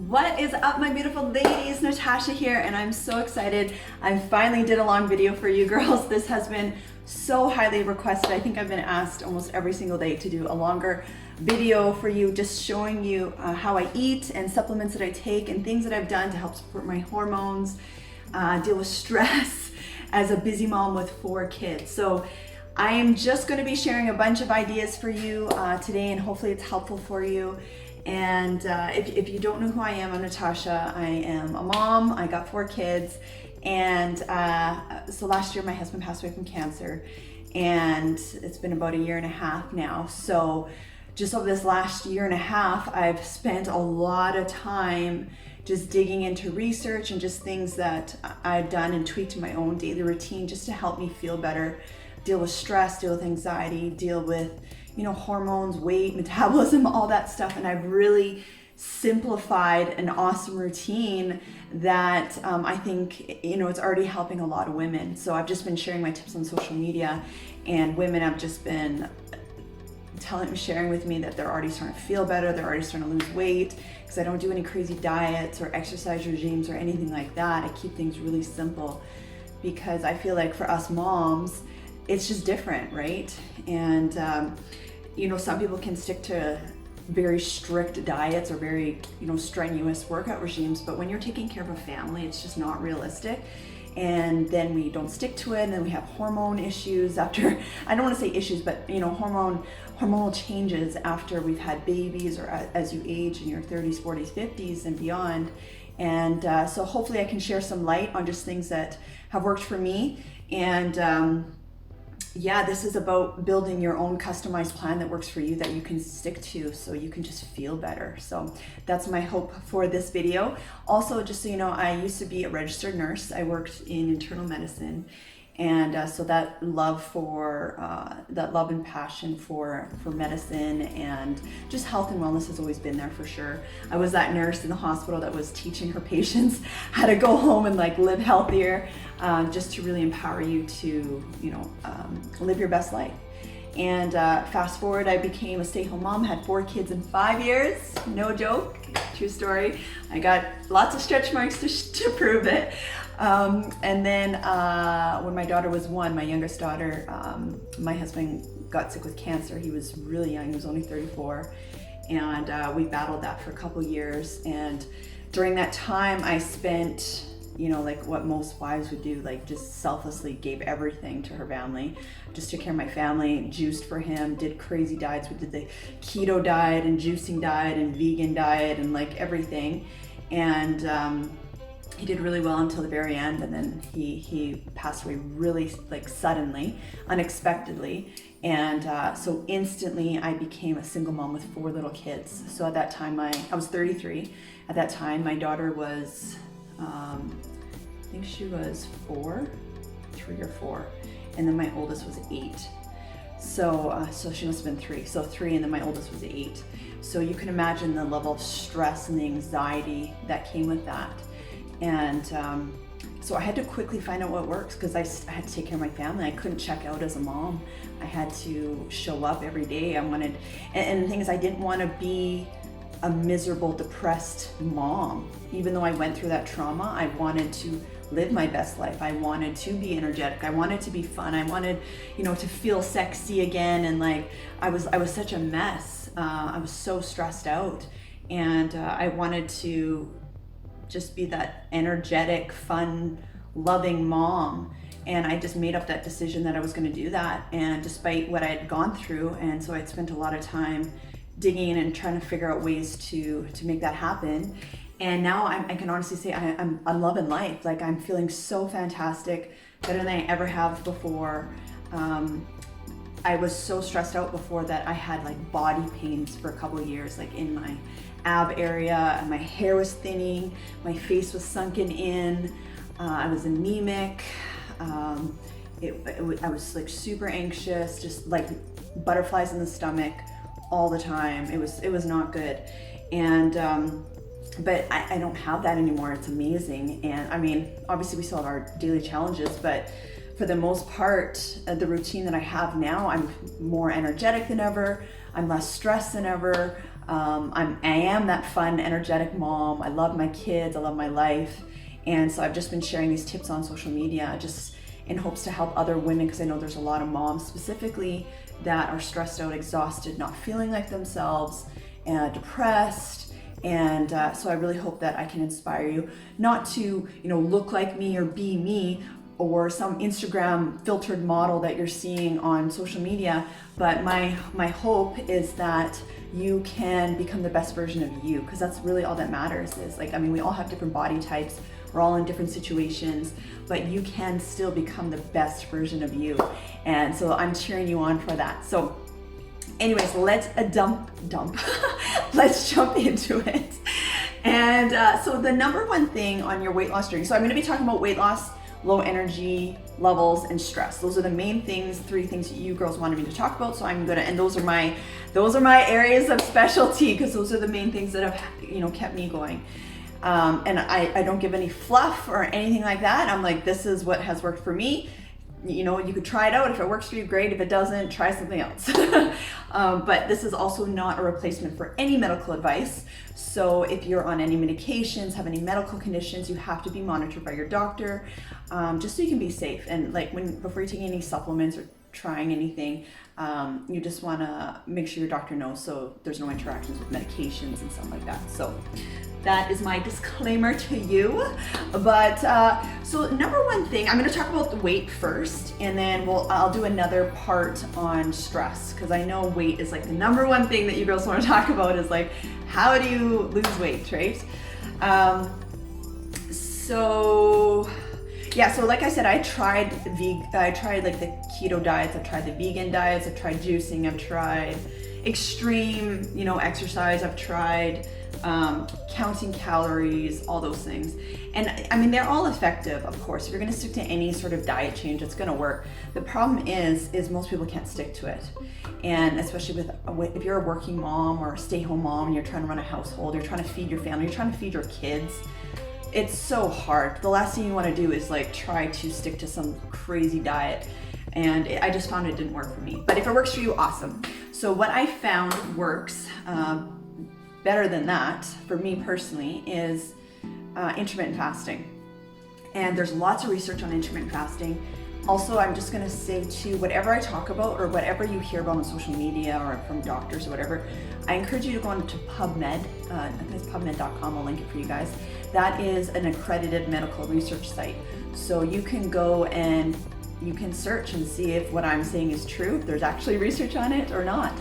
What is up, my beautiful ladies? Natasha here, and I'm so excited. I finally did a long video for you girls. This has been so highly requested. I think I've been asked almost every single day to do a longer video for you, just showing you how I eat and supplements that I take and things that I've done to help support my hormones, deal with stress as a busy mom with 4 kids. So I am just going to be sharing a bunch of ideas for you today, and hopefully it's helpful for you. And if you don't know who I am, I'm Natasha. I am a mom. I got 4 kids, and so last year my husband passed away from cancer, and it's been about a year and a half now. So just over this last year and a half, I've spent a lot of time just digging into research and just things that I've done and tweaked my own daily routine just to help me feel better, deal with stress, deal with anxiety, deal with, you know, hormones, weight, metabolism, all that stuff. And I've really simplified an awesome routine that I think, you know, it's already helping a lot of women. So I've just been sharing my tips on social media, and women have just been sharing with me that they're already starting to feel better, they're already starting to lose weight, because I don't do any crazy diets or exercise regimes or anything like that. I keep things really simple because I feel like for us moms, it's just different, right? And you know, some people can stick to very strict diets or very, you know, strenuous workout regimes, but when you're taking care of a family, it's just not realistic. And then we don't stick to it, and then we have hormone issues after, I don't want to say issues, but, you know, hormonal changes after we've had babies or as you age in your 30s, 40s, 50s and beyond. And so hopefully I can share some light on just things that have worked for me. And yeah, this is about building your own customized plan that works for you, that you can stick to so you can just feel better. So that's my hope for this video. Also, just so you know, I used to be a registered nurse. I worked in internal medicine. And so that love and passion for medicine and just health and wellness has always been there for sure. I was that nurse in the hospital that was teaching her patients how to go home and like live healthier, just to really empower you to, you know, live your best life. And fast forward, I became a stay-at-home mom, had 4 kids in 5 years. No joke, true story. I got lots of stretch marks to prove it. And then when my daughter was 1, my youngest daughter, my husband got sick with cancer. He was really young, he was only 34. And we battled that for a couple years. And during that time I spent, you know, like what most wives would do, like just selflessly gave everything to her family, just took care of my family, juiced for him, did crazy diets. We did the keto diet and juicing diet and vegan diet and like everything. And he did really well until the very end, and then he passed away really like suddenly, unexpectedly. And so instantly I became a single mom with 4 little kids. So at that time I was 33. At that time my daughter was I think she was 3 or 4, and then my oldest was 8. So she must have been 3. So 3, and then my oldest was 8. So you can imagine the level of stress and the anxiety that came with that. And so I had to quickly find out what works, because I had to take care of my family. I couldn't check out as a mom. I had to show up every day. And the thing is, I didn't want to be a miserable, depressed mom. Even though I went through that trauma, I wanted to live my best life. I wanted to be energetic. I wanted to be fun. I wanted, you know, to feel sexy again. And like, I was such a mess. I was so stressed out, and I wanted to just be that energetic, fun, loving mom. And I just made up that decision that I was going to do that. And despite what I had gone through, and so I'd spent a lot of time digging in and trying to figure out ways to make that happen. And now I can honestly say I'm loving life. Like, I'm feeling so fantastic, better than I ever have before. I was so stressed out before that I had like body pains for a couple of years, like in my ab area, and my hair was thinning, my face was sunken in, I was anemic, I was like super anxious, just like butterflies in the stomach all the time. It was not good. And but I don't have that anymore. It's amazing. And I mean, obviously we still have our daily challenges, but for the most part, the routine that I have now, I'm more energetic than ever, I'm less stressed than ever, I am that fun, energetic mom. I love my kids, I love my life. And so I've just been sharing these tips on social media just in hopes to help other women, because I know there's a lot of moms specifically that are stressed out, exhausted, not feeling like themselves, depressed. And so I really hope that I can inspire you not to, look like me or be me or some Instagram filtered model that you're seeing on social media. But my hope is that you can become the best version of you, because that's really all that matters. Is we all have different body types. We're all in different situations, but you can still become the best version of you. And so I'm cheering you on for that. So anyways, let's let's jump into it. And so the number one thing on your weight loss journey, so I'm going to be talking about weight loss, low energy levels, and stress. Those are the main things, 3 things that you girls wanted me to talk about. So I'm gonna, and those are my areas of specialty, because those are the main things that have kept me going. And I don't give any fluff or anything like that. I'm like, this is what has worked for me. You could try it out. If it works for you, great. If it doesn't, try something else. But this is also not a replacement for any medical advice. So if you're on any medications, have any medical conditions, you have to be monitored by your doctor, just so you can be safe. And before you're taking any supplements or trying anything, you just want to make sure your doctor knows, so there's no interactions with medications and stuff like that. So that is my disclaimer to you. But so number one thing, I'm going to talk about the weight first, and then I'll do another part on stress, because I know weight is the number one thing that you girls want to talk about, is how do you lose weight, right? So like I said, I tried the keto diets, I've tried the vegan diets, I've tried juicing, I've tried extreme, exercise, I've tried counting calories, all those things. And they're all effective, of course. If you're gonna stick to any sort of diet change, it's gonna work. The problem is most people can't stick to it. And especially if you're a working mom or a stay-home mom and you're trying to run a household, you're trying to feed your family, you're trying to feed your kids, it's so hard. The last thing you want to do is try to stick to some crazy diet. And I just found it didn't work for me. But if it works for you, awesome. So what I found works better than that for me personally is intermittent fasting. And there's lots of research on intermittent fasting. Also, I'm just gonna say too, whatever I talk about or whatever you hear about on social media or from doctors or whatever, I encourage you to go on to PubMed. I think it's PubMed.com, I'll link it for you guys. That is an accredited medical research site. So you can go and you can search and see if what I'm saying is true, if there's actually research on it or not.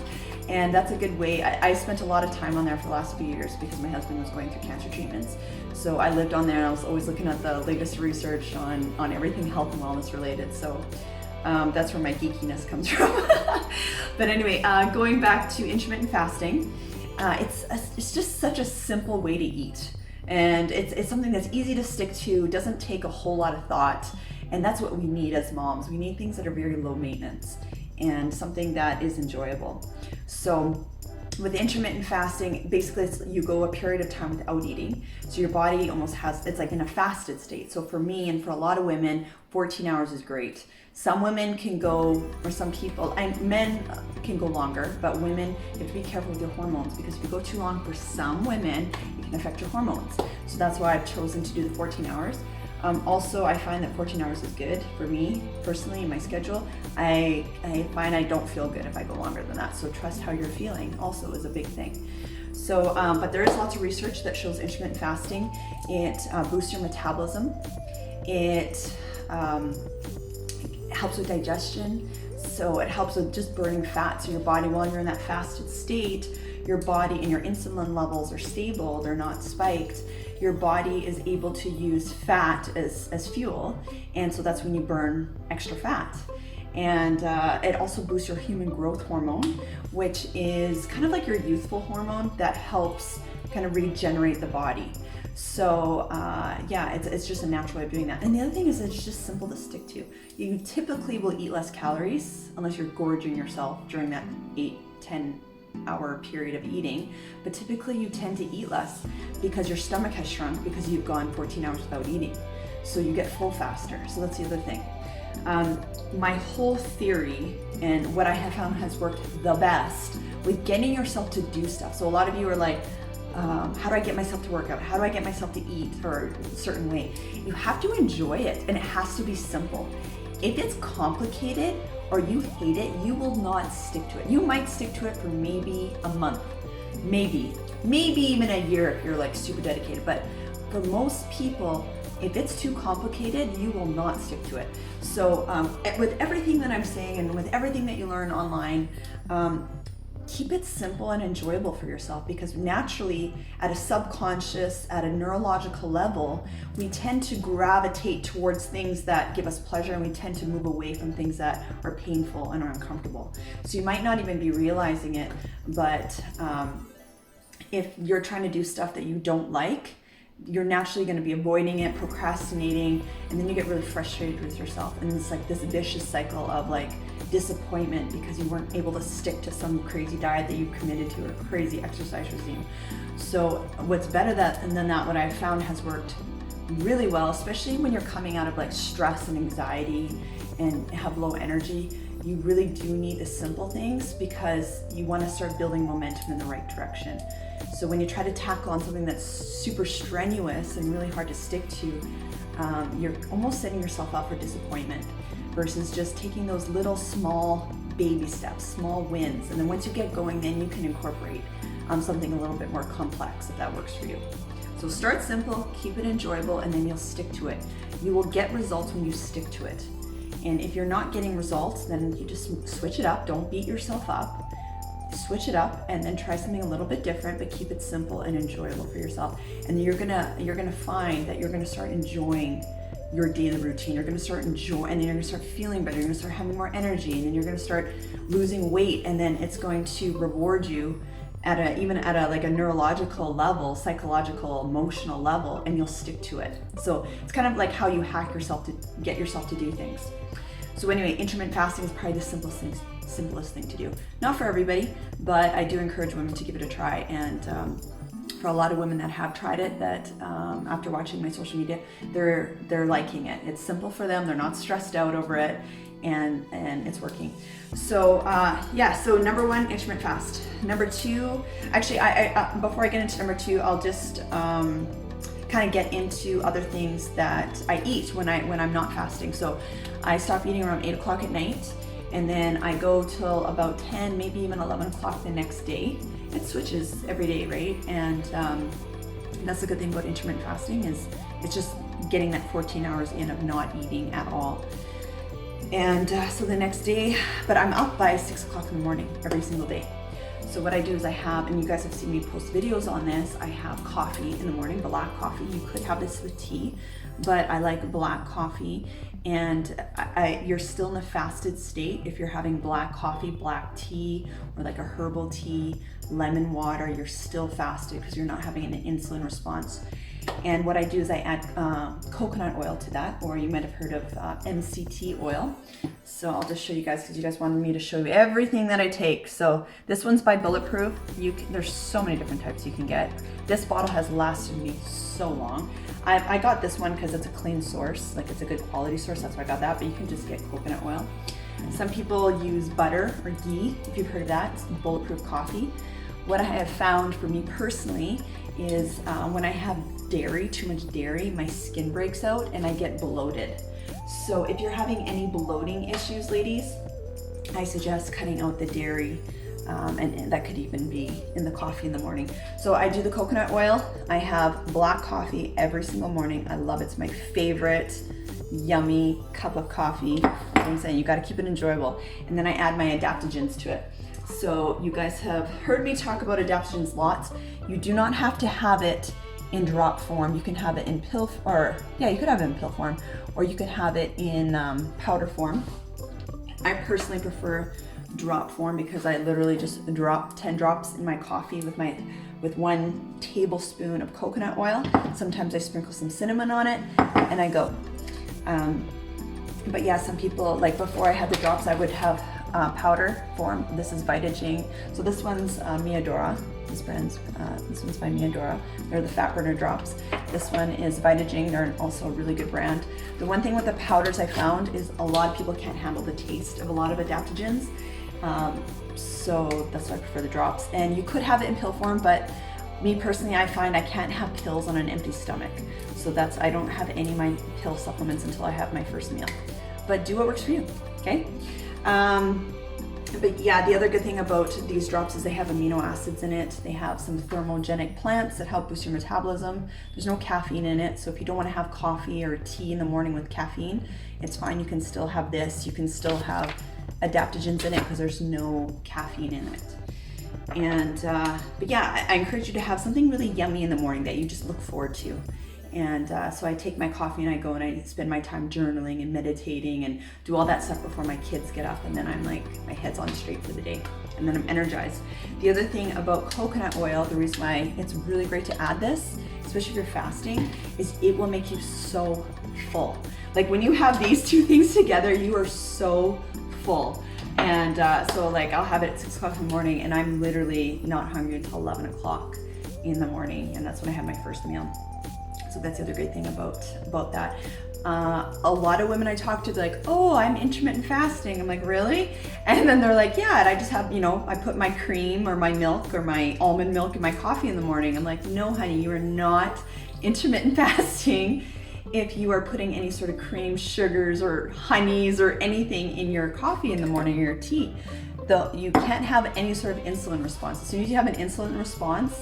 And that's a good way. I spent a lot of time on there for the last few years because my husband was going through cancer treatments. So I lived on there and I was always looking at the latest research on everything health and wellness related. So that's where my geekiness comes from. But anyway, going back to intermittent fasting, it's just such a simple way to eat. And it's something that's easy to stick to, doesn't take a whole lot of thought. And that's what we need as moms. We need things that are very low maintenance and something that is enjoyable. So with intermittent fasting, basically you go a period of time without eating. So your body almost it's in a fasted state. So for me and for a lot of women, 14 hours is great. Some women can go, or some people, and men can go longer, but women, you have to be careful with your hormones, because if you go too long for some women, it can affect your hormones. So that's why I've chosen to do the 14 hours. Also, I find that 14 hours is good for me personally in my schedule. I find I don't feel good if I go longer than that. So trust how you're feeling also is a big thing. So, but there is lots of research that shows intermittent fasting, it boosts your metabolism. It helps with digestion. So it helps with just burning fat. So your body, while you're in that fasted state, your body and your insulin levels are stable, they're not spiked. Your body is able to use fat as fuel. And so that's when you burn extra fat. And it also boosts your human growth hormone, which is kind of like your youthful hormone that helps kind of regenerate the body. So yeah, it's just a natural way of doing that. And the other thing is it's just simple to stick to. You typically will eat less calories unless you're gorging yourself during that 8-10 hour period of eating, but typically you tend to eat less because your stomach has shrunk because you've gone 14 hours without eating. So you get full faster. So that's the other thing. My whole theory and what I have found has worked the best with getting yourself to do stuff. So a lot of you are like, how do I get myself to work out? How do I get myself to eat or a certain way? You have to enjoy it, and it has to be simple. If it's complicated or you hate it, you will not stick to it. You might stick to it for maybe a month, maybe even a year if you're like super dedicated. But for most people, if it's too complicated, you will not stick to it. So with everything that I'm saying and with everything that you learn online, keep it simple and enjoyable for yourself, because naturally at a subconscious, at a neurological level, we tend to gravitate towards things that give us pleasure, and we tend to move away from things that are painful and are uncomfortable. So you might not even be realizing it, but if you're trying to do stuff that you don't like, you're naturally going to be avoiding it, procrastinating, and then you get really frustrated with yourself. And it's like this vicious cycle of like disappointment because you weren't able to stick to some crazy diet that you committed to or crazy exercise regime. So what's better than that, what I've found has worked really well, especially when you're coming out of like stress and anxiety and have low energy, you really do need the simple things because you want to start building momentum in the right direction. So when you try to tackle on something that's super strenuous and really hard to stick to, you're almost setting yourself up for disappointment versus just taking those little small baby steps, small wins. And then once you get going, then you can incorporate something a little bit more complex if that works for you. So start simple, keep it enjoyable, and then you'll stick to it. You will get results when you stick to it. And if you're not getting results, then you just switch it up. Don't beat yourself up. Switch it up and then try something a little bit different, but keep it simple and enjoyable for yourself. And you're gonna find that you're gonna start enjoying your daily routine. You're gonna start enjoying, and then you're gonna start feeling better. You're gonna start having more energy, and then you're gonna start losing weight, and then it's going to reward you even at a like a neurological level, psychological, emotional level, and you'll stick to it. So it's kind of like how you hack yourself to get yourself to do things. So anyway, intermittent fasting is probably the simplest thing to do. Not for everybody, but I do encourage women to give it a try. And for a lot of women that have tried it, that after watching my social media, they're liking it. It's simple for them. They're not stressed out over it, and it's working. So so number one, intermittent fast. Number two, actually, I before I get into number two, I'll just kind of get into other things that I eat when I'm not fasting. So I stop eating around 8 o'clock at night, and then I go till about 10, maybe even 11 o'clock the next day. It switches every day, right? And that's the good thing about intermittent fasting is it's just getting that 14 hours in of not eating at all. And so the next day, but I'm up by 6 o'clock in the morning every single day. So what I do is I have, and you guys have seen me post videos on this, I have coffee in the morning, black coffee. You could have this with tea, but I like black coffee. And you're still in a fasted state if you're having black coffee, black tea, or like a herbal tea, lemon water, you're still fasted because you're not having an insulin response. And what I do is I add coconut oil to that, or you might have heard of MCT oil. So I'll just show you guys because you guys wanted me to show you everything that I take. So this one's by Bulletproof. There's so many different types you can get. This bottle has lasted me so long. I got this one because it's a clean source, like it's a good quality source, that's why I got that, but you can just get coconut oil. Some people use butter or ghee, if you've heard of that. It's Bulletproof coffee. What I have found for me personally is when I have dairy, too much dairy, my skin breaks out and I get bloated. So if you're having any bloating issues, ladies, I suggest cutting out the dairy, and that could even be in the coffee in the morning. So I do the coconut oil. I have black coffee every single morning. I love it. It's my favorite yummy cup of coffee. Like I'm saying, you got to keep it enjoyable. And then I add my adaptogens to it. So you guys have heard me talk about adaptogens lots. You do not have to have it in drop form. You can have it in pill, you could have it in pill form, or you could have it in powder form. I personally prefer drop form because I literally just drop 10 drops in my coffee with 1 tablespoon of coconut oil. Sometimes I sprinkle some cinnamon on it and I go. But yeah, some people, like before I had the drops, I would have powder form. This is Vitaging. So this one's Miadora. This one's by Miadora. They're the fat burner drops. This one is Vitaging. They're also a really good brand. The one thing with the powders I found is a lot of people can't handle the taste of a lot of adaptogens. So that's why I prefer the drops. And you could have it in pill form, but me personally, I find I can't have pills on an empty stomach. So I don't have any of my pill supplements until I have my first meal. But do what works for you, okay? But yeah, the other good thing about these drops is they have amino acids in it. They have some thermogenic plants that help boost your metabolism. There's no caffeine in it, so if you don't want to have coffee or tea in the morning with caffeine, it's fine. You can still have this. You can still have adaptogens in it because there's no caffeine in it. And but yeah, I encourage you to have something really yummy in the morning that you just look forward to. And so I take my coffee and I go and I spend my time journaling and meditating and do all that stuff before my kids get up, and then I'm like, my head's on straight for the day, and then I'm energized. The other thing about coconut oil, the reason why it's really great to add this, especially if you're fasting, is it will make you so full. Like when you have these two things together, you are so full. And so like I'll have it at 6 o'clock in the morning and I'm literally not hungry until 11 o'clock in the morning, and that's when I have my first meal. So that's the other great thing about that. A lot of women I talk to, they're like, oh, I'm intermittent fasting. I'm like, really? And then they're like, yeah, and I just have, I put my cream or my milk or my almond milk in my coffee in the morning. I'm like, no, honey, you are not intermittent fasting if you are putting any sort of cream, sugars, or honeys or anything in your coffee in the morning or your tea. You can't have any sort of insulin response. As soon as you have an insulin response,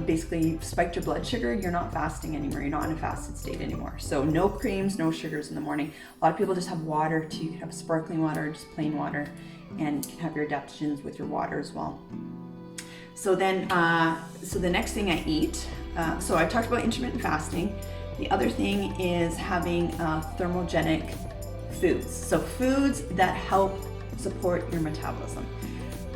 basically you've spiked your blood sugar, you're not fasting anymore. You're not in a fasted state anymore. So no creams, no sugars in the morning. A lot of people just have water too. You can have sparkling water, just plain water, and you can have your adaptogens with your water as well. So then, so the next thing I eat, so I've talked about intermittent fasting. The other thing is having thermogenic foods. So foods that help support your metabolism.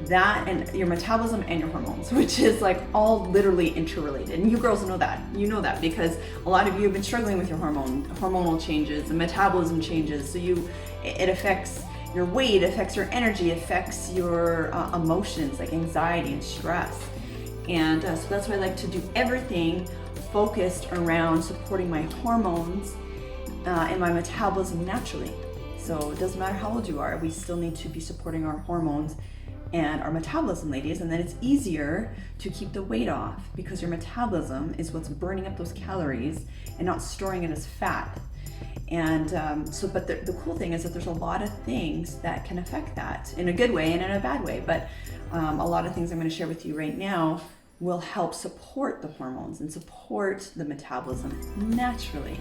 That and your metabolism and your hormones, which is like all literally interrelated. And you girls know that. You know that because a lot of you have been struggling with your hormonal changes, the metabolism changes. So it affects your weight, affects your energy, affects your emotions like anxiety and stress. And so that's why I like to do everything focused around supporting my hormones and my metabolism naturally. So it doesn't matter how old you are, we still need to be supporting our hormones and our metabolism, ladies, and then it's easier to keep the weight off because your metabolism is what's burning up those calories and not storing it as fat. And but the cool thing is that there's a lot of things that can affect that in a good way and in a bad way, but a lot of things I'm going to share with you right now will help support the hormones and support the metabolism naturally.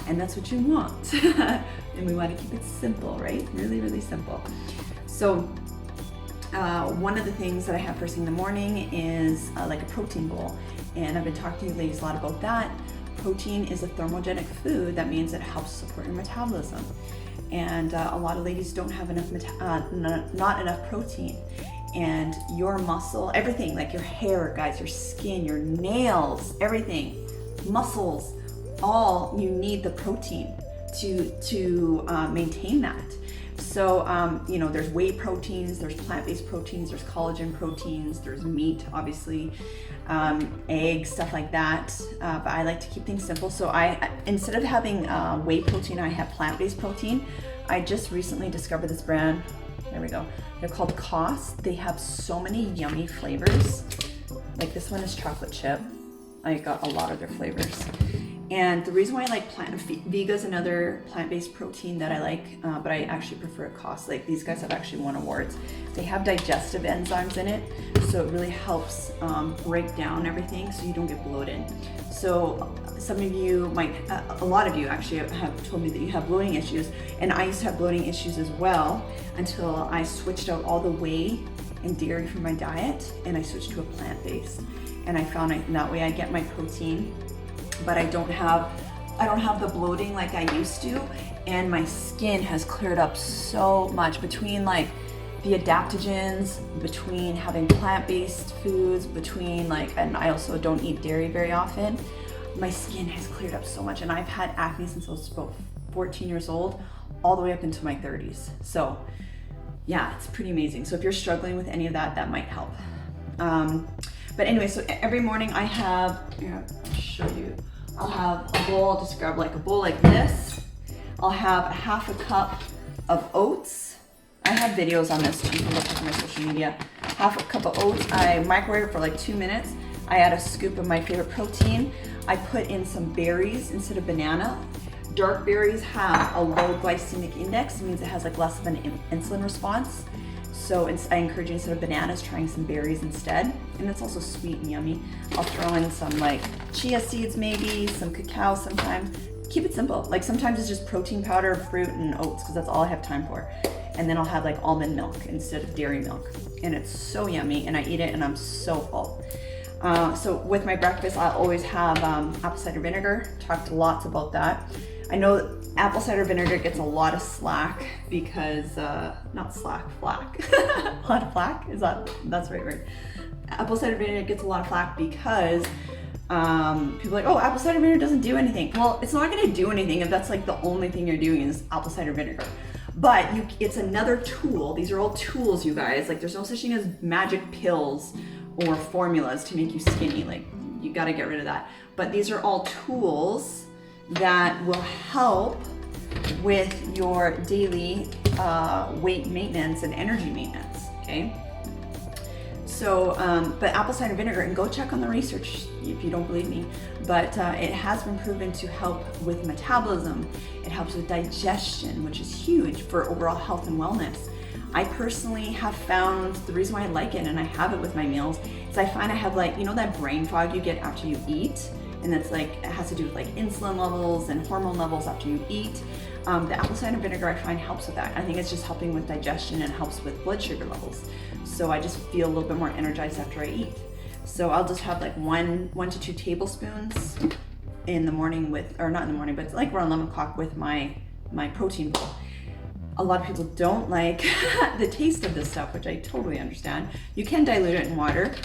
And that's what you want. And we want to keep it simple, right? Really, really simple. So one of the things that I have first thing in the morning is like a protein bowl. And I've been talking to you ladies a lot about that. Protein is a thermogenic food. That means it helps support your metabolism. And a lot of ladies don't have enough, not enough protein. And your muscle, everything, like your hair, guys, your skin, your nails, everything, muscles, all you need the protein to maintain that. So, there's whey proteins, there's plant-based proteins, there's collagen proteins, there's meat, obviously, eggs, stuff like that. But I like to keep things simple. So instead of having whey protein, I have plant-based protein. I just recently discovered this brand. There we go. They're called Cos. They have so many yummy flavors. Like this one is chocolate chip. I got a lot of their flavors. And the reason why I like Vega is another plant-based protein that I like, but I actually prefer Cos. Like these guys have actually won awards. They have digestive enzymes in it, so it really helps break down everything so you don't get bloated. So some of you might, a lot of you actually have told me that you have bloating issues, and I used to have bloating issues as well until I switched out all the whey and dairy from my diet and I switched to a plant-based. And I found that way I get my protein, but I don't have the bloating like I used to, and my skin has cleared up so much between like the adaptogens, between having plant-based foods, and I also don't eat dairy very often. My skin has cleared up so much, and I've had acne since I was about 14 years old, all the way up into my 30s. So yeah, it's pretty amazing. So if you're struggling with any of that, that might help. But anyway, so every morning I have, here, I'll show you. I'll have a bowl, I'll just grab like a bowl like this. I'll have a half a cup of oats, I have videos on this too. You can look at my social media. Half a cup of oats. I microwave it for like 2 minutes. I add a scoop of my favorite protein. I put in some berries instead of banana. Dark berries have a low glycemic index. It means it has like less of an insulin response. So I encourage you, instead of bananas, trying some berries instead. And it's also sweet and yummy. I'll throw in some like chia seeds maybe, some cacao sometimes. Keep it simple. Like sometimes it's just protein powder, fruit, and oats because that's all I have time for. And then I'll have like almond milk instead of dairy milk. And it's so yummy, and I eat it and I'm so full. So with my breakfast, I always have apple cider vinegar. Talked lots about that. I know apple cider vinegar gets a lot of slack because, not slack, flack. A lot of flack, that's the right word. Apple cider vinegar gets a lot of flack because people are like, oh, apple cider vinegar doesn't do anything. Well, it's not gonna do anything if that's like the only thing you're doing is apple cider vinegar. But it's another tool. These are all tools, you guys. Like there's no such thing as magic pills or formulas to make you skinny. Like you gotta get rid of that. But these are all tools that will help with your daily weight maintenance and energy maintenance, okay? So, but apple cider vinegar, and go check on the research if you don't believe me, but it has been proven to help with metabolism. It helps with digestion, which is huge for overall health and wellness. I personally have found the reason why I like it, and I have it with my meals, is I find I have like, you know that brain fog you get after you eat? And it's like, it has to do with like insulin levels and hormone levels after you eat. The apple cider vinegar I find helps with that. I think it's just helping with digestion and helps with blood sugar levels. So I just feel a little bit more energized after I eat. So I'll just have like one to 2 tablespoons in the morning with, or not in the morning, but like around 11 o'clock with my protein bowl. A lot of people don't like the taste of this stuff, which I totally understand. You can dilute it in water,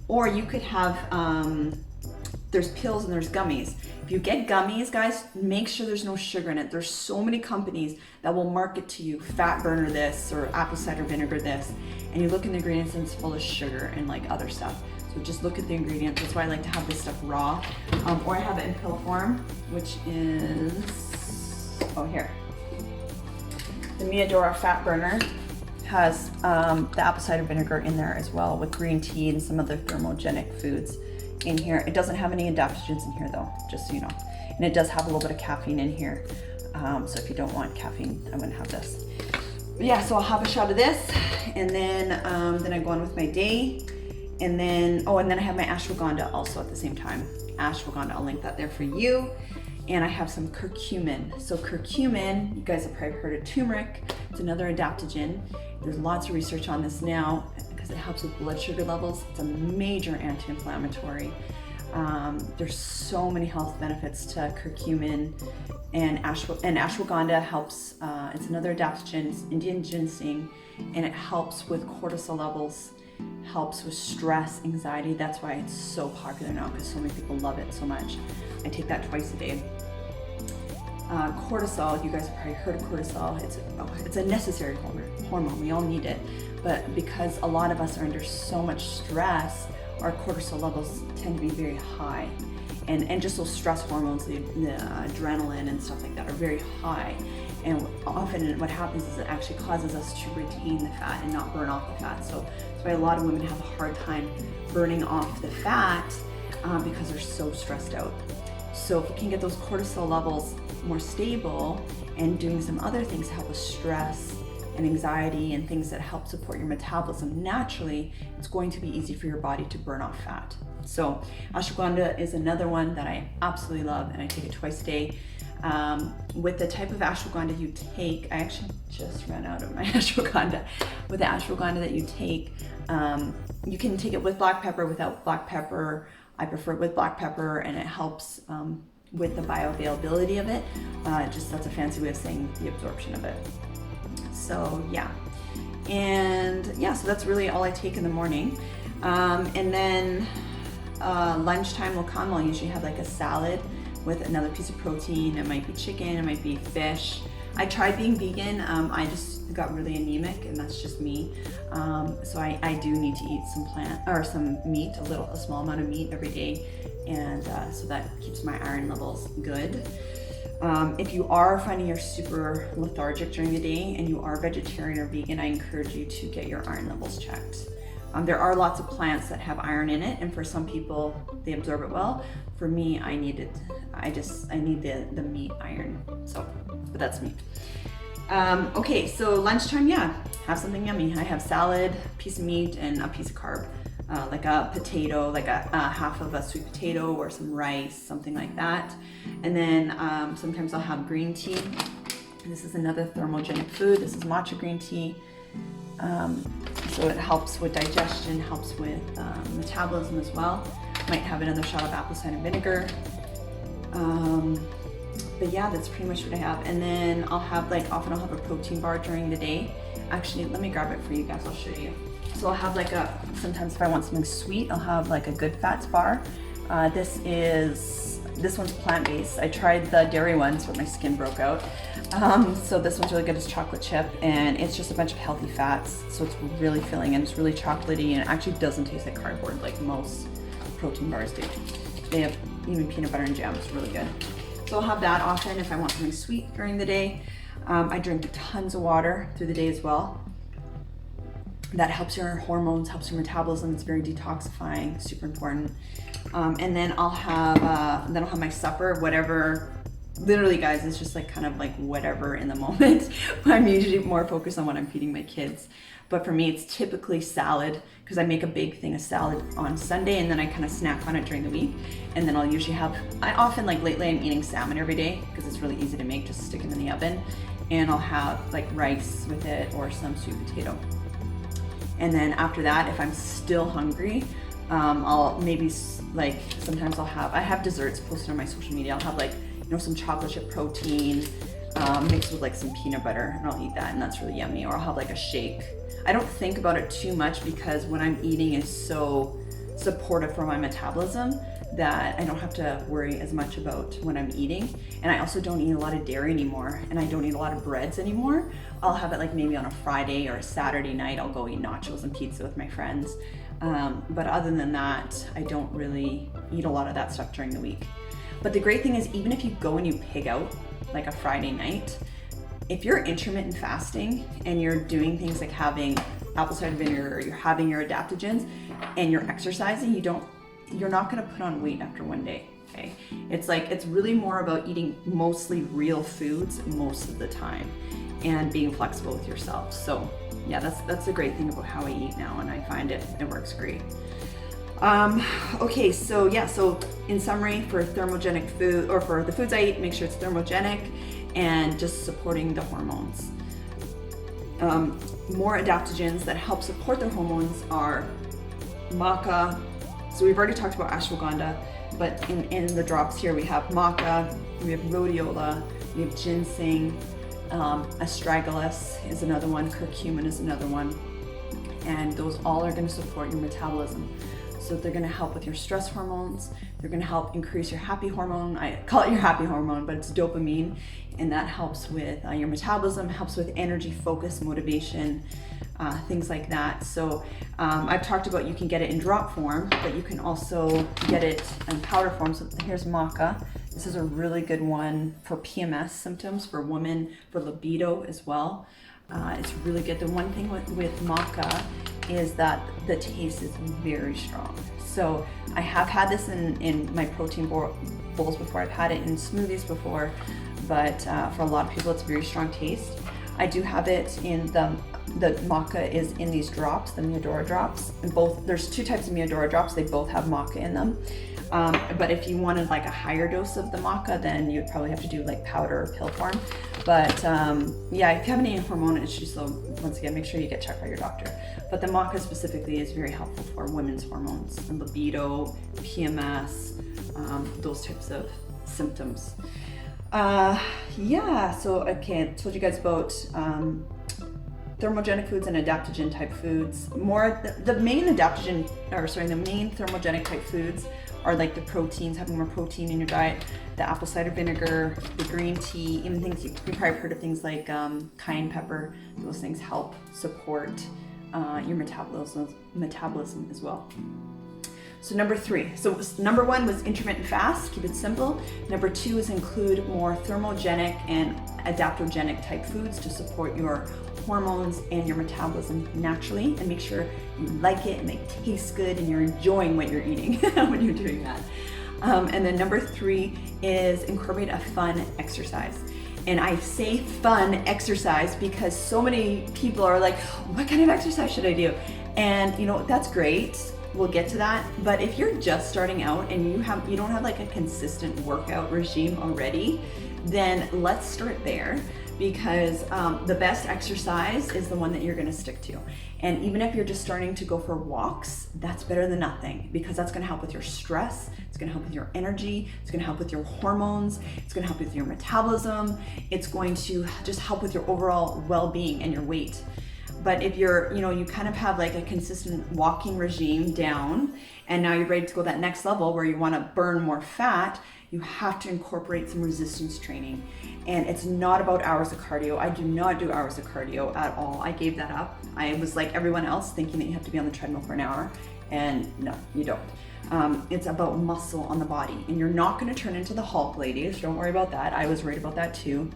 or you could have, there's pills and there's gummies. If you get gummies, guys, make sure there's no sugar in it. There's so many companies that will market to you fat burner this or apple cider vinegar this, and you look in the ingredients and it's full of sugar and like other stuff. So just look at the ingredients. That's why I like to have this stuff raw, or I have it in pill form, which is, oh here. The Miadora Fat Burner has the apple cider vinegar in there as well, with green tea and some other thermogenic foods in here. It doesn't have any adaptogens in here though, just so you know. And it does have a little bit of caffeine in here. So if you don't want caffeine, I wouldn't have this. But yeah, so I'll have a shot of this, and then I go on with my day. And then, oh, and then I have my ashwagandha also at the same time. Ashwagandha, I'll link that there for you. And I have some curcumin. So curcumin, you guys have probably heard of turmeric. It's another adaptogen. There's lots of research on this now because it helps with blood sugar levels. It's a major anti-inflammatory. There's so many health benefits to curcumin, and ashwagandha helps. It's another adaptogen. It's Indian ginseng, and it helps with cortisol levels, helps with stress, anxiety. That's why it's so popular now, because so many people love it so much. I take that twice a day. Cortisol, you guys have probably heard of cortisol. It's a necessary hormone. We all need it. But because a lot of us are under so much stress, our cortisol levels tend to be very high. And just those stress hormones, the adrenaline and stuff like that, are very high. And often what happens is it actually causes us to retain the fat and not burn off the fat. So that's why a lot of women have a hard time burning off the fat because they're so stressed out. So if we can get those cortisol levels more stable and doing some other things to help with stress and anxiety and things that help support your metabolism naturally, it's going to be easy for your body to burn off fat. So ashwagandha is another one that I absolutely love, and I take it twice a day. With the type of ashwagandha you take, I actually just ran out of my ashwagandha. With the ashwagandha that you take, you can take it with black pepper, without black pepper. I prefer it with black pepper, and it helps with the bioavailability of it. Just that's a fancy way of saying the absorption of it. So yeah, and yeah, so that's really all I take in the morning. And then lunchtime will come. I'll usually have like a salad with another piece of protein. It might be chicken, it might be fish. I tried being vegan. I just got really anemic, and that's just me. So I do need to eat some meat, a small amount of meat every day, and so that keeps my iron levels good. If you are finding you're super lethargic during the day and you are vegetarian or vegan, I encourage you to get your iron levels checked. There are lots of plants that have iron in it, and for some people they absorb it well. For me, I need it. I need the meat iron. So, but that's me. Okay, so lunchtime, yeah, have something yummy. I have salad, piece of meat, and a piece of carb, like a potato, like a half of a sweet potato or some rice, something like that. And then sometimes I'll have green tea. This is another thermogenic food. This is matcha green tea. So it helps with digestion, helps with metabolism as well. Might have another shot of apple cider vinegar. But yeah, that's pretty much what I have. And then I'll have often I'll have a protein bar during the day. Actually, let me grab it for you guys, I'll show you. So I'll have sometimes if I want something sweet, I'll have like a good fats bar. This one's plant-based. I tried the dairy ones, but my skin broke out. So this one's really good. It's chocolate chip, and it's just a bunch of healthy fats. So it's really filling, and it's really chocolatey, and it actually doesn't taste like cardboard like most protein bars do. They have even peanut butter and jam. It's really good. So I'll have that often if I want something sweet during the day. I drink tons of water through the day as well. That helps your hormones, helps your metabolism. It's very detoxifying, super important. And then I'll have my supper, whatever. Literally, guys, it's just kind of whatever in the moment. I'm usually more focused on what I'm feeding my kids. But for me, it's typically salad, because I make a big thing of salad on Sunday, and then I kind of snack on it during the week. And then I'll usually lately I'm eating salmon every day because it's really easy to make, just stick it in the oven. And I'll have rice with it or some sweet potato. And then after that, if I'm still hungry, I'll maybe sometimes I have desserts posted on my social media. I'll have some chocolate chip protein mixed with some peanut butter, and I'll eat that, and that's really yummy. Or I'll have a shake. I don't think about it too much because what I'm eating is so supportive for my metabolism that I don't have to worry as much about what I'm eating. And I also don't eat a lot of dairy anymore, and I don't eat a lot of breads anymore. I'll have it maybe on a Friday or a Saturday night, I'll go eat nachos and pizza with my friends. But other than that, I don't really eat a lot of that stuff during the week. But the great thing is, even if you go and you pig out a Friday night, if you're intermittent fasting and you're doing things like having apple cider vinegar, or you're having your adaptogens and you're exercising, you're not gonna put on weight after one day, okay? It's really more about eating mostly real foods most of the time and being flexible with yourself. So yeah, that's the great thing about how I eat now, and I find it works great. Okay, so yeah, so in summary, for thermogenic food, or for the foods I eat, make sure it's thermogenic and just supporting the hormones. More adaptogens that help support the hormones are MACA. So we've already talked about ashwagandha, but in the drops here we have MACA, we have rhodiola, we have ginseng, astragalus is another one, curcumin is another one, and those all are going to support your metabolism. So they're going to help with your stress hormones. They're going to help increase your happy hormone. I call it your happy hormone, but it's dopamine, and that helps with your metabolism, helps with energy, focus, motivation, things like that. So I've talked about you can get it in drop form, but you can also get it in powder form. So here's maca. This is a really good one for PMS symptoms, for women, for libido as well. It's really good. The one thing with maca is that the taste is very strong. So I have had this in my protein bowls before. I've had it in smoothies before, but for a lot of people, it's a very strong taste. I do have it in the maca is in these drops, the Miadora drops. And there's two types of Miadora drops. They both have maca in them. But if you wanted a higher dose of the maca, then you'd probably have to do powder or pill form. But yeah, if you have any hormone issues, so once again, make sure you get checked by your doctor. But the maca specifically is very helpful for women's hormones and libido, PMS, those types of symptoms. Yeah, so okay, I told you guys about thermogenic foods and adaptogen type foods. The main thermogenic type foods are the proteins, having more protein in your diet, the apple cider vinegar, the green tea, even things you've probably heard of, things like cayenne pepper. Those things help support your metabolism as well. So number 3, so number 1 was intermittent fast, keep it simple. Number 2 is include more thermogenic and adaptogenic type foods to support your hormones and your metabolism naturally, and make sure you like it and they taste good and you're enjoying what you're eating when you're doing that. And then number 3 is incorporate a fun exercise. And I say fun exercise because so many people are like, what kind of exercise should I do? And you know, that's great. We'll get to that. But if you're just starting out and you don't have like a consistent workout regime already, then let's start there, because the best exercise is the one that you're gonna stick to. And even if you're just starting to go for walks, that's better than nothing, because that's gonna help with your stress, it's gonna help with your energy, it's gonna help with your hormones, it's gonna help with your metabolism, it's going to just help with your overall well-being and your weight. But if you're, you kind of have like a consistent walking regime down, and now you're ready to go that next level where you wanna burn more fat, you have to incorporate some resistance training. And it's not about hours of cardio. I do not do hours of cardio at all. I gave that up. I was like everyone else, thinking that you have to be on the treadmill for an hour, and no, you don't. It's about muscle on the body, and you're not gonna turn into the Hulk, ladies. Don't worry about that. I was worried about that too.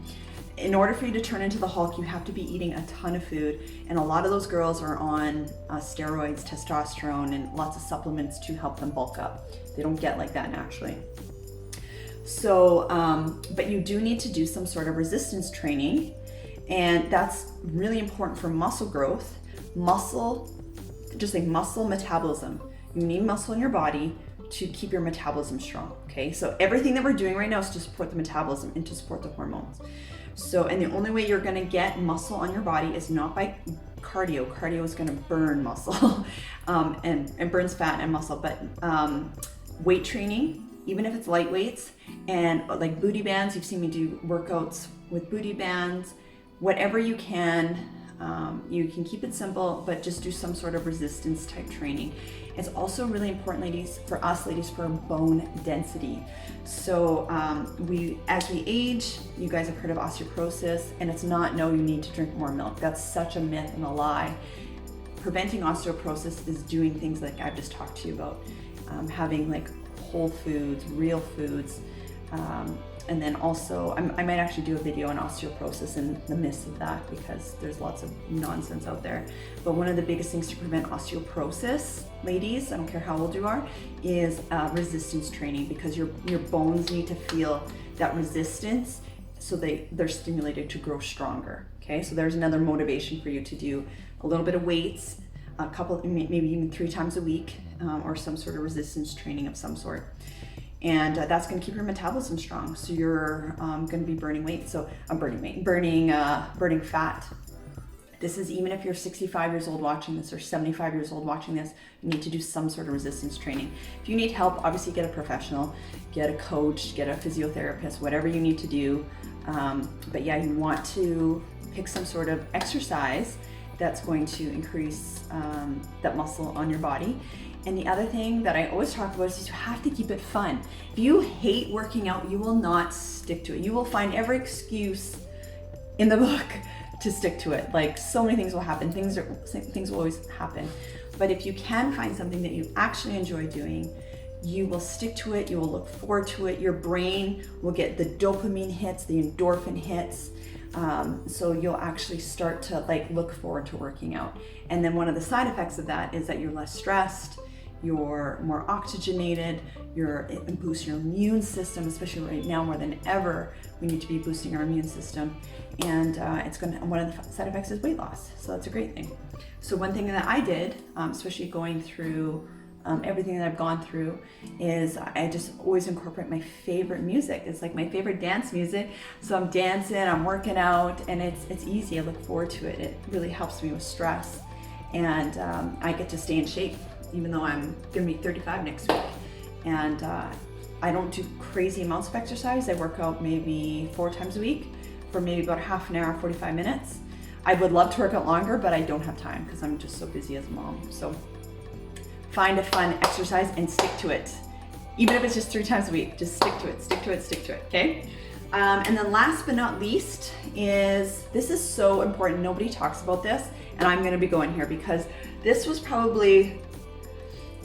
In order for you to turn into the Hulk, you have to be eating a ton of food, and a lot of those girls are on steroids, testosterone, and lots of supplements to help them bulk up. They don't get like that naturally. So, but you do need to do some sort of resistance training, and that's really important for muscle growth, muscle metabolism. You need muscle in your body to keep your metabolism strong, okay? So everything that we're doing right now is to support the metabolism and to support the hormones. So, and the only way you're gonna get muscle on your body is not by cardio. Cardio is gonna burn muscle and burns fat and muscle, but weight training, even if it's light weights, and like booty bands, you've seen me do workouts with booty bands, whatever you can keep it simple, but just do some sort of resistance type training. It's also really important, ladies, for bone density. So as we age, you guys have heard of osteoporosis, and it's not, no, you need to drink more milk. That's such a myth and a lie. Preventing osteoporosis is doing things like I've just talked to you about, having like whole foods, real foods, and then also I might actually do a video on osteoporosis and the myths of that, because there's lots of nonsense out there. But one of the biggest things to prevent osteoporosis, ladies, I don't care how old you are, is resistance training, because your bones need to feel that resistance, so they're stimulated to grow stronger. Okay, so there's another motivation for you to do a little bit of weights, a couple, maybe even 3 times a week, or some sort of resistance training of some sort. And that's going to keep your metabolism strong. So you're going to be burning weight. So burning fat. This is even if you're 65 years old watching this, or 75 years old watching this, you need to do some sort of resistance training. If you need help, obviously get a professional, get a coach, get a physiotherapist, whatever you need to do. But yeah, you want to pick some sort of exercise that's going to increase that muscle on your body. And the other thing that I always talk about is you have to keep it fun. If you hate working out, you will not stick to it. You will find every excuse in the book to stick to it. Like, so many things will happen. Things will always happen. But if you can find something that you actually enjoy doing, you will stick to it. You will look forward to it. Your brain will get the dopamine hits, the endorphin hits. So you'll actually start to look forward to working out. And then one of the side effects of that is that you're less stressed, you're more oxygenated, it boosts your immune system, especially right now more than ever. We need to be boosting our immune system. And one of the side effects is weight loss. So that's a great thing. So one thing that I did, especially going through everything that I've gone through, is I just always incorporate my favorite music. It's like my favorite dance music. So I'm dancing, I'm working out, and it's easy. I look forward to it. It really helps me with stress. And I get to stay in shape, even though I'm gonna be 35 next week. And I don't do crazy amounts of exercise. I work out maybe 4 times a week for maybe about half an hour, 45 minutes. I would love to work out longer, but I don't have time because I'm just so busy as a mom. So find a fun exercise and stick to it. Even if it's just 3 times a week, just stick to it, stick to it, stick to it, okay? And then last but not least this is so important. Nobody talks about this, and I'm gonna be going here because this was probably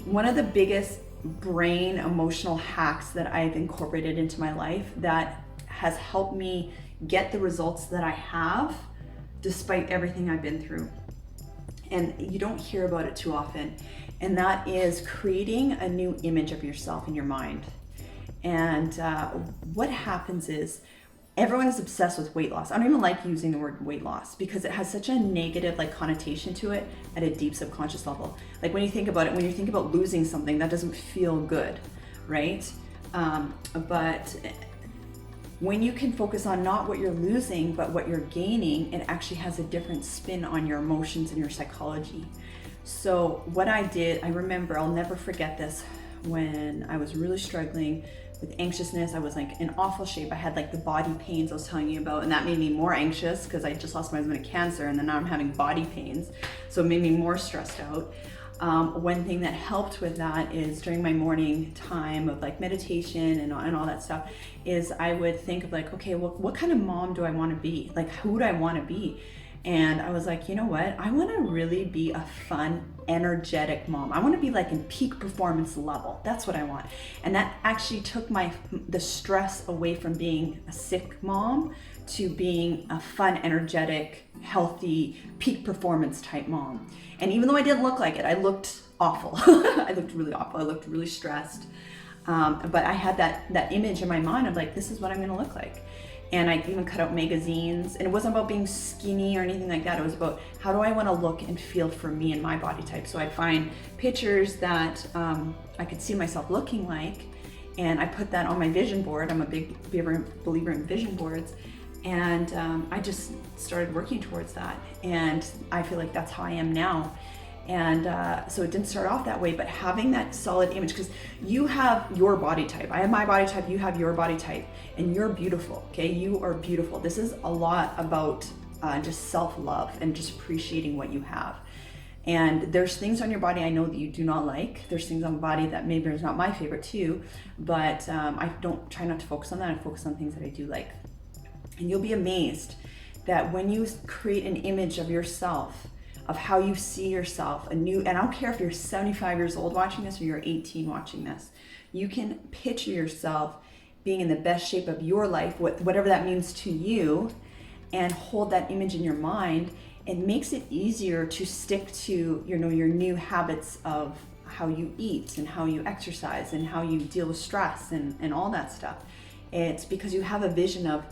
one of the biggest brain emotional hacks that I've incorporated into my life that has helped me get the results that I have despite everything I've been through. And you don't hear about it too often. And that is creating a new image of yourself in your mind. And what happens is everyone is obsessed with weight loss. I don't even like using the word weight loss because it has such a negative like connotation to it at a deep subconscious level. Like when you think about it, when you think about losing something, that doesn't feel good, right? But when you can focus on not what you're losing, but what you're gaining, it actually has a different spin on your emotions and your psychology. So what I did, I remember, I'll never forget this, when I was really struggling with anxiousness. I was like in awful shape. I had like the body pains I was telling you about, and that made me more anxious because I just lost my husband to cancer, and then now I'm having body pains. So it made me more stressed out. One thing that helped with that is during my morning time of like meditation and all that stuff is I would think of like, okay, well, what kind of mom do I want to be? Like, who do I want to be? And I was like, you know what? I want to really be a fun, energetic mom. I want to be like in peak performance level. That's what I want. And that actually took the stress away from being a sick mom to being a fun, energetic, healthy, peak performance type mom. And even though I didn't look like it, I looked awful. I looked really awful. I looked really stressed. But I had that image in my mind of like, this is what I'm going to look like. And I even cut out magazines, and it wasn't about being skinny or anything like that. It was about how do I want to look and feel for me and my body type. So I'd find pictures that I could see myself looking like, and I put that on my vision board. I'm a big believer in vision boards. And I just started working towards that. And I feel like that's how I am now. And so it didn't start off that way, but having that solid image, because you have your body type. I have my body type, you have your body type, and you're beautiful, okay? You are beautiful. This is a lot about just self-love and just appreciating what you have. And there's things on your body I know that you do not like. There's things on the body that maybe is not my favorite too, but I don't try not to focus on that. I focus on things that I do like. And you'll be amazed that when you create an image of yourself, of how you see yourself, and I don't care if you're 75 years old watching this or you're 18 watching this, you can picture yourself being in the best shape of your life, whatever that means to you, and hold that image in your mind. It makes it easier to stick to your new habits of how you eat and how you exercise and how you deal with stress and all that stuff. It's because you have a vision of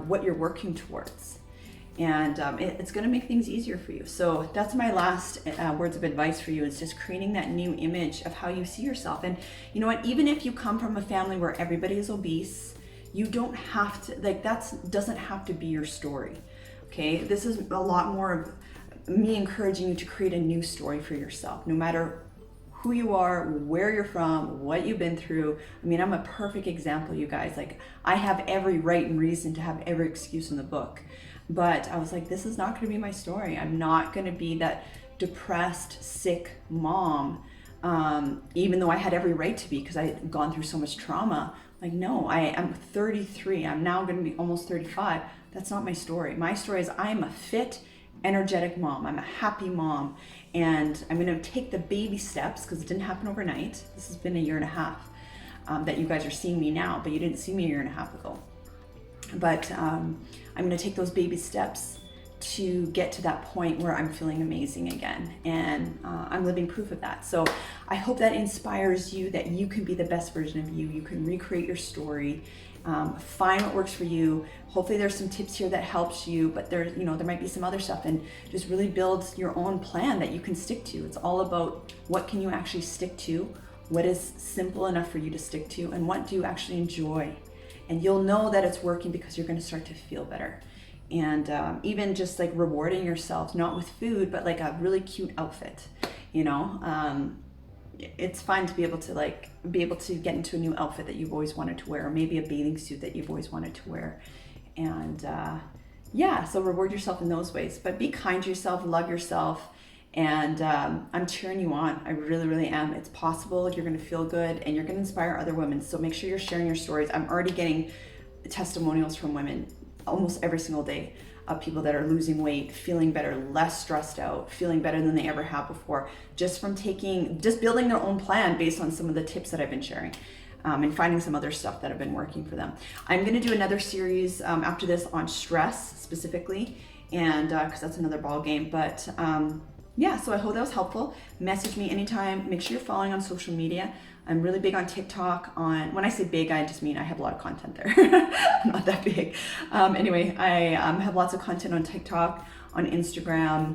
what you're working towards. And it's going to make things easier for you. So that's my last words of advice for you, is just creating that new image of how you see yourself. And you know what, even if you come from a family where everybody is obese, you don't have to, like, doesn't have to be your story. Okay, this is a lot more of me encouraging you to create a new story for yourself, no matter who you are, where you're from, what you've been through. I mean, I'm a perfect example, you guys. Like, I have every right and reason to have every excuse in the book. But I was like, this is not going to be my story. I'm not going to be that depressed, sick mom, even though I had every right to be because I had gone through so much trauma. Like, no, I'm 33. I'm now going to be almost 35. That's not my story. My story is I'm a fit, energetic mom. I'm a happy mom. And I'm going to take the baby steps, because it didn't happen overnight. This has been a year and a half that you guys are seeing me now, but you didn't see me a year and a half ago. But I'm going to take those baby steps to get to that point where I'm feeling amazing again. And I'm living proof of that. So I hope that inspires you, that you can be the best version of you. You can recreate your story, find what works for you. Hopefully there's some tips here that helps you, but there might be some other stuff, and just really build your own plan that you can stick to. It's all about what can you actually stick to, what is simple enough for you to stick to, and what do you actually enjoy. And you'll know that it's working because you're going to start to feel better. And even just like rewarding yourself, not with food, but like a really cute outfit, it's fun to be able to get into a new outfit that you've always wanted to wear, or maybe a bathing suit that you've always wanted to wear. And so reward yourself in those ways, but be kind to yourself, love yourself. And I'm cheering you on. I really, really am. It's possible. You're going to feel good, and you're going to inspire other women. So make sure you're sharing your stories. I'm already getting testimonials from women almost every single day of people that are losing weight, feeling better, less stressed out, feeling better than they ever have before, just from just building their own plan based on some of the tips that I've been sharing. And finding some other stuff that have been working for them. I'm going to do another series after this on stress specifically, and because that's another ball game. But yeah, so I hope that was helpful. Message me anytime. Make sure you're following on social media. I'm really big on TikTok. When I say big, I just mean I have a lot of content there. I'm not that big. Anyway, I have lots of content on TikTok, on Instagram.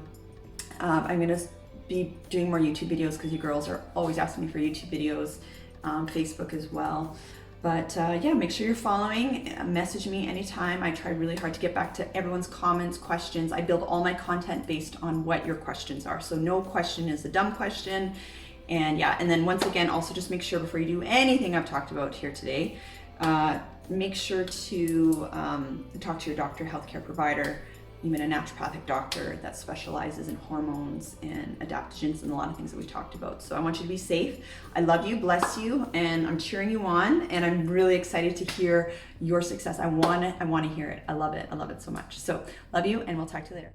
I'm going to be doing more YouTube videos because you girls are always asking me for YouTube videos. Facebook as well. But yeah, make sure you're following. Message me anytime. I try really hard to get back to everyone's comments, questions. I build all my content based on what your questions are. So no question is a dumb question. And yeah, and then once again, also just make sure before you do anything I've talked about here today, make sure to talk to your doctor, healthcare provider, even a naturopathic doctor that specializes in hormones and adaptogens and a lot of things that we talked about. So I want you to be safe. I love you, bless you, and I'm cheering you on, and I'm really excited to hear your success. I want to hear it. I love it so much. So love you, and we'll talk to you later.